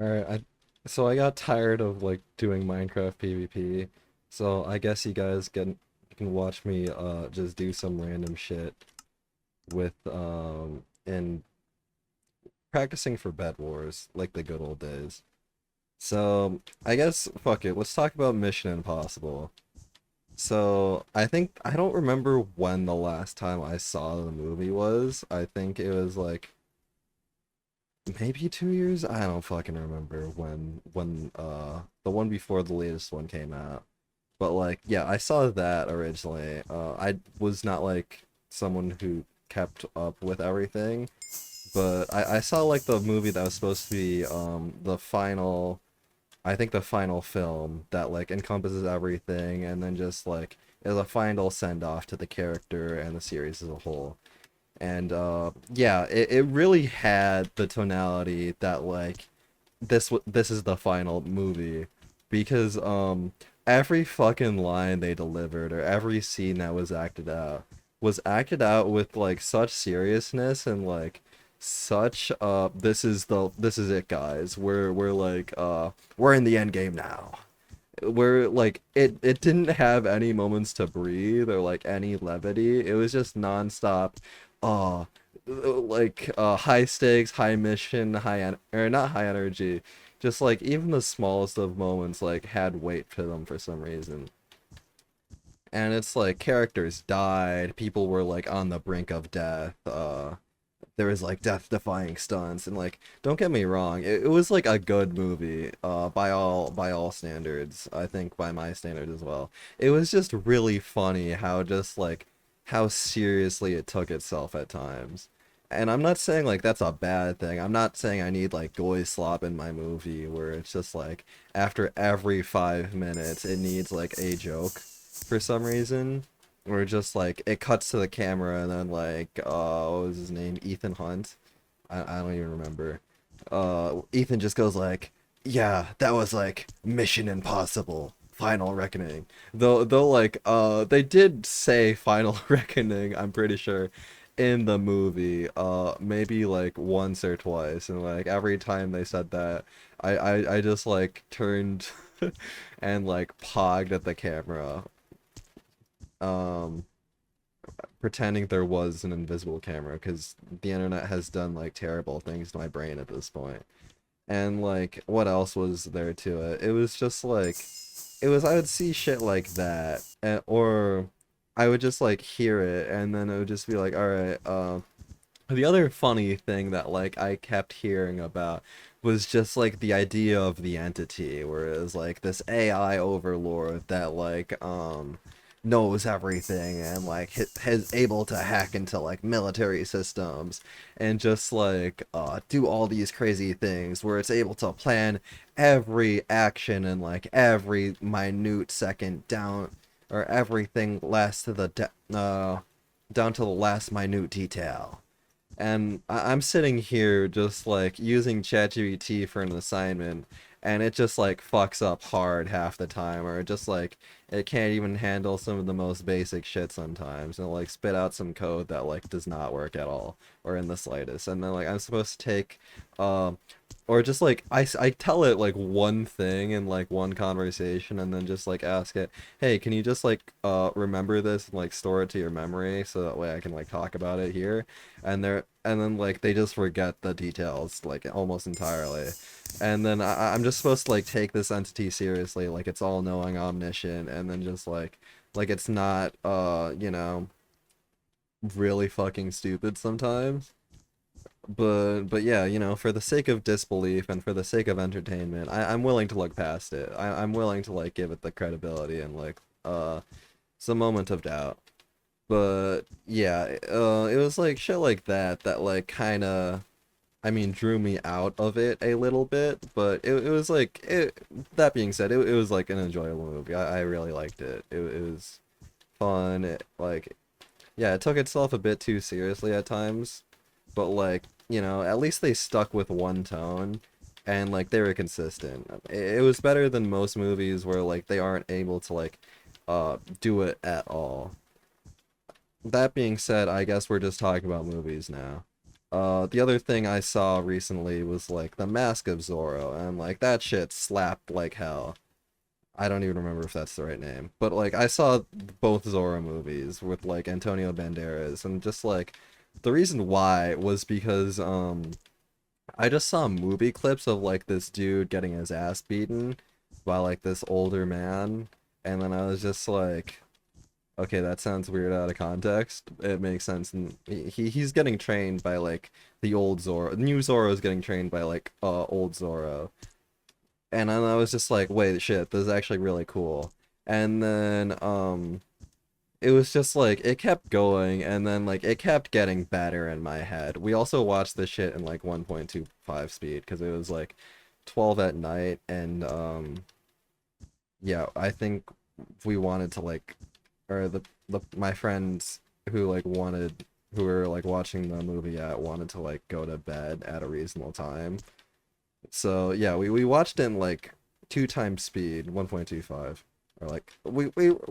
Alright, so I got tired of like doing Minecraft PvP, so I guess you guys can watch me just do some random shit with and practicing for Bed Wars like the good old days. So I guess fuck it, let's talk about Mission Impossible. So I think I don't remember when the last time I saw the movie was. I think it was like maybe 2 years. I don't fucking remember when the one before the latest one came out. But like yeah, I saw that originally. I was not like someone who kept up with everything, but I saw like the movie that was supposed to be the final, I think the final film that like encompasses everything and then just like is a final send off to the character and the series as a whole. And yeah, it really had the tonality that like this is the final movie because every fucking line they delivered or every scene that was acted out with like such seriousness and like such this is it guys, we're like we're in the end game now, where like it didn't have any moments to breathe or like any levity. It was just nonstop uh high stakes, high mission, or not high energy. Just like even the smallest of moments like had weight to them for some reason. And it's like characters died, people were like on the brink of death. There was like death defying stunts and like don't get me wrong, it was like a good movie by all standards. I think by my standards as well. It was just really funny how just like how seriously it took itself at times. And I'm not saying like that's a bad thing. I'm not saying I need like goy slop in my movie where it's just like after every 5 minutes it needs like a joke for some reason, or just like it cuts to the camera and then like what was his name, Ethan Hunt, I don't even remember. Ethan just goes like, yeah, that was like Mission Impossible Final Reckoning, though like they did say Final Reckoning, I'm pretty sure, in the movie maybe like once or twice, and like every time they said that I just like turned and like pogged at the camera, um pretending there was an invisible camera because the internet has done like terrible things to my brain at this point. And like, what else was there to it? It was just like, it was, I would see shit like that, or I would just like hear it, and then it would just be like, all right. The other funny thing that like I kept hearing about was just like the idea of the entity, whereas like this AI overlord that like knows everything and like is able to hack into like military systems and just like do all these crazy things where it's able to plan every action and like every minute second down, or everything last to the down to the last minute detail. And I'm sitting here just like using ChatGPT for an assignment, and it just like fucks up hard half the time, or it just like it can't even handle some of the most basic shit sometimes, and it'll, like spit out some code that like does not work at all or in the slightest. And then like I'm supposed to take um or just like I tell it like one thing in like one conversation and then just like ask it, hey, can you just like remember this and like store it to your memory so that way I can like talk about it here. And then like they just forget the details like almost entirely. And then I'm just supposed to like take this entity seriously, like it's all knowing, omniscient, and then just like it's not really fucking stupid sometimes. But yeah, for the sake of disbelief and for the sake of entertainment, I'm willing to look past it. I'm willing to like give it the credibility and like some moment of doubt. But yeah, it was like shit like that that like kind of, I mean, drew me out of it a little bit. But it was like that being said, it was like an enjoyable movie. I really liked it. It was fun. Like yeah, it took itself a bit too seriously at times, but like, at least they stuck with one tone and like they were consistent. It was better than most movies where like they aren't able to like do it at all. That being said, I guess we're just talking about movies now. The other thing I saw recently was like The Mask of Zorro, and like that shit slapped like hell. I don't even remember if that's the right name, but like I saw both Zorro movies with like Antonio Banderas, and just like the reason why was because I just saw movie clips of like this dude getting his ass beaten by like this older man, and then I was just like, okay, that sounds weird out of context. It makes sense, and he's getting trained by like the old Zorro. New Zorro is getting trained by like old Zorro, and then I was just like, wait, shit, this is actually really cool. And then it was just like it kept going, and then like it kept getting better in my head. We also watched this shit in like 1.25 speed because it was like 12 at night, and yeah, I think we wanted to like, or the my friends who like wanted who were like watching the movie at wanted to like go to bed at a reasonable time. So yeah, we watched it in like two times speed, 1.25. Or like we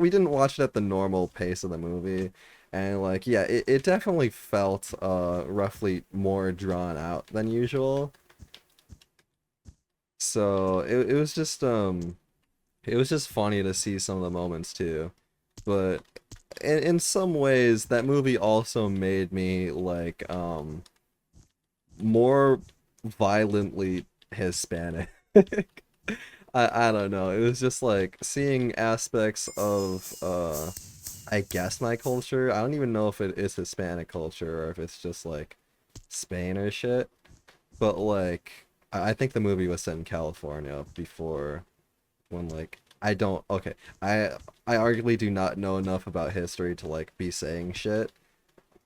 didn't watch it at the normal pace of the movie. And like yeah, it definitely felt roughly more drawn out than usual. So it was just funny to see some of the moments too. But in some ways that movie also made me like more violently Hispanic. I don't know. It was just like seeing aspects of I guess my culture. I don't even know if it is Hispanic culture or if it's just like Spain or shit. But like I think the movie was set in California before when like I don't okay. I arguably do not know enough about history to like be saying shit.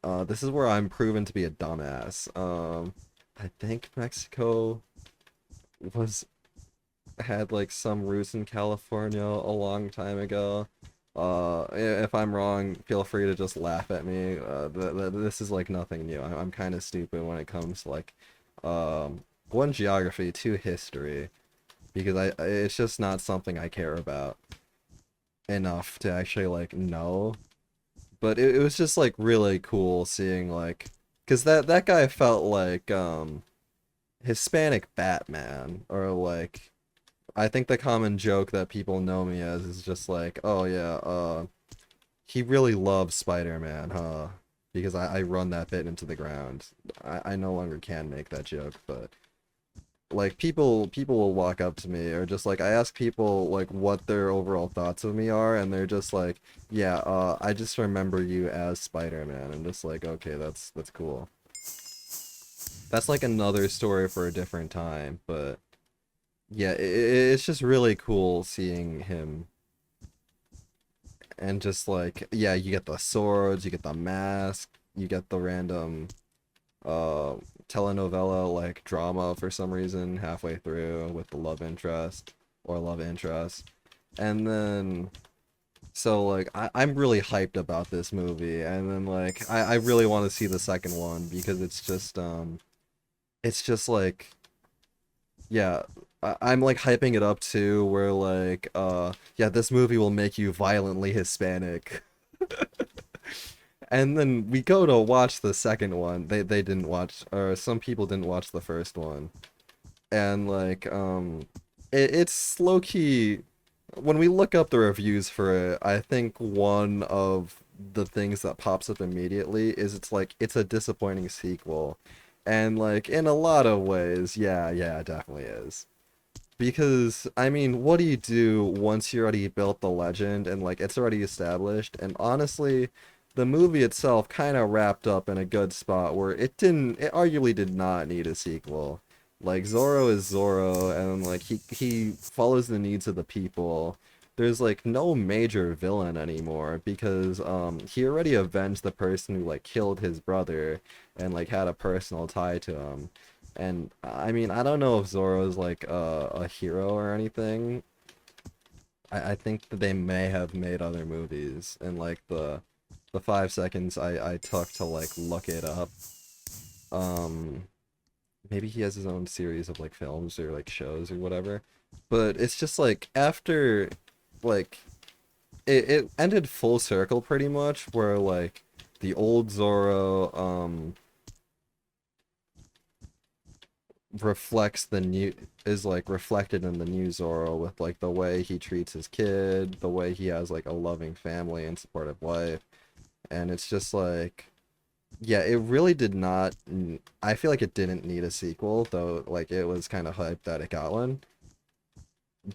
This is where I'm proven to be a dumbass. I think Mexico was had like some roots in California a long time ago. If I'm wrong, feel free to just laugh at me. This is like nothing new. I'm kind of stupid when it comes to like, one, geography, two, history, because it's just not something I care about enough to actually like know. But it was just like really cool seeing like, cause that guy felt like Hispanic Batman, or like I think the common joke that people know me as is just like, oh yeah, he really loves Spider-Man, huh? Because I run that bit into the ground. I no longer can make that joke, but like people will walk up to me, or just like I ask people like what their overall thoughts of me are, and they're just like, yeah, I just remember you as Spider-Man. And just like, okay, that's cool. That's like another story for a different time, but yeah, it's just really cool seeing him, and just like yeah, you get the swords, you get the mask, you get the random uh telenovela like drama for some reason halfway through with the love interest or love interest. And then so like I'm really hyped about this movie, and then like I really want to see the second one because it's just like yeah, I'm like hyping it up too, where like yeah, this movie will make you violently Hispanic. And then we go to watch the second one. They didn't watch, or some people didn't watch the first one. And like it's low key when we look up the reviews for it, I think one of the things that pops up immediately is it's like it's a disappointing sequel. And like in a lot of ways, yeah, it definitely is. Because I mean, what do you do once you already built the legend and like it's already established? And honestly, the movie itself kind of wrapped up in a good spot where it arguably did not need a sequel. Like Zoro is Zoro, and like he follows the needs of the people. There's like no major villain anymore because he already avenged the person who like killed his brother and like had a personal tie to him. And I mean, I don't know if Zoro's like a hero or anything. I think that they may have made other movies, and like the 5 seconds I took to like look it up. Um, maybe he has his own series of like films or like shows or whatever. But it's just like after like it ended full circle pretty much, where like the old Zoro reflects the new is like reflected in the new Zoro with like the way he treats his kid, the way he has like a loving family and supportive wife, and it's just like yeah, it really did not. I feel like it didn't need a sequel, though. Like it was kind of hyped that it got one.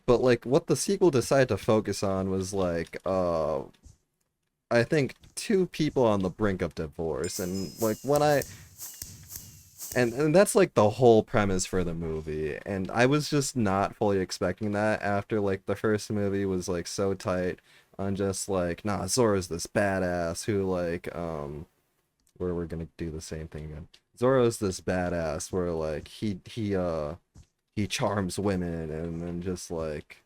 But like what the sequel decided to focus on was like I think two people on the brink of divorce, and like when I and that's like the whole premise for the movie, and I was just not fully expecting that after like the first movie was like so tight on just like nah, Zoro's this badass who like where we're gonna do the same thing again. Zoro's this badass where like he charms women and then just like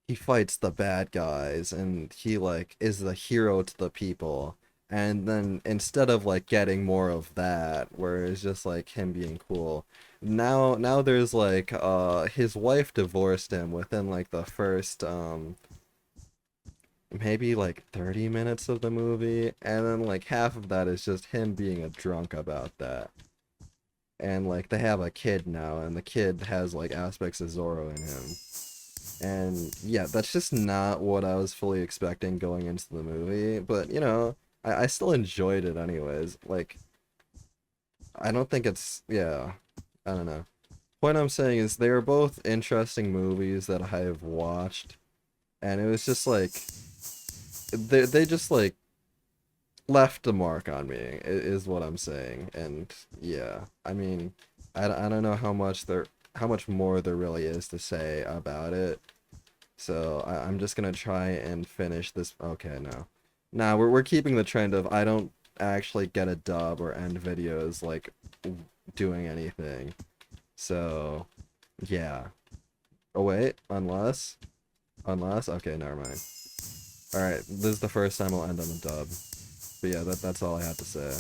he fights the bad guys and he like is the hero to the people. And then instead of like getting more of that, where it's just like him being cool, now there's like his wife divorced him within like the first maybe like 30 minutes of the movie, and then like half of that is just him being a drunk about that. And like they have a kid now, and the kid has like aspects of Zoro in him. And yeah, that's just not what I was fully expecting going into the movie. But you know, I still enjoyed it anyways. Like I don't think it's yeah, I don't know. Point I'm saying is they are both interesting movies that I have watched, and it was just like they just like left a mark on me is what I'm saying. And yeah, I mean, I don't know how much more there really is to say about it. So I'm just gonna try and finish this. Okay, no. Nah, we're keeping the trend of I don't actually get a dub or end videos like doing anything. So yeah. Oh wait, unless okay, never mind. All right, this is the first time I'll end on a dub. But yeah, that's all I have to say.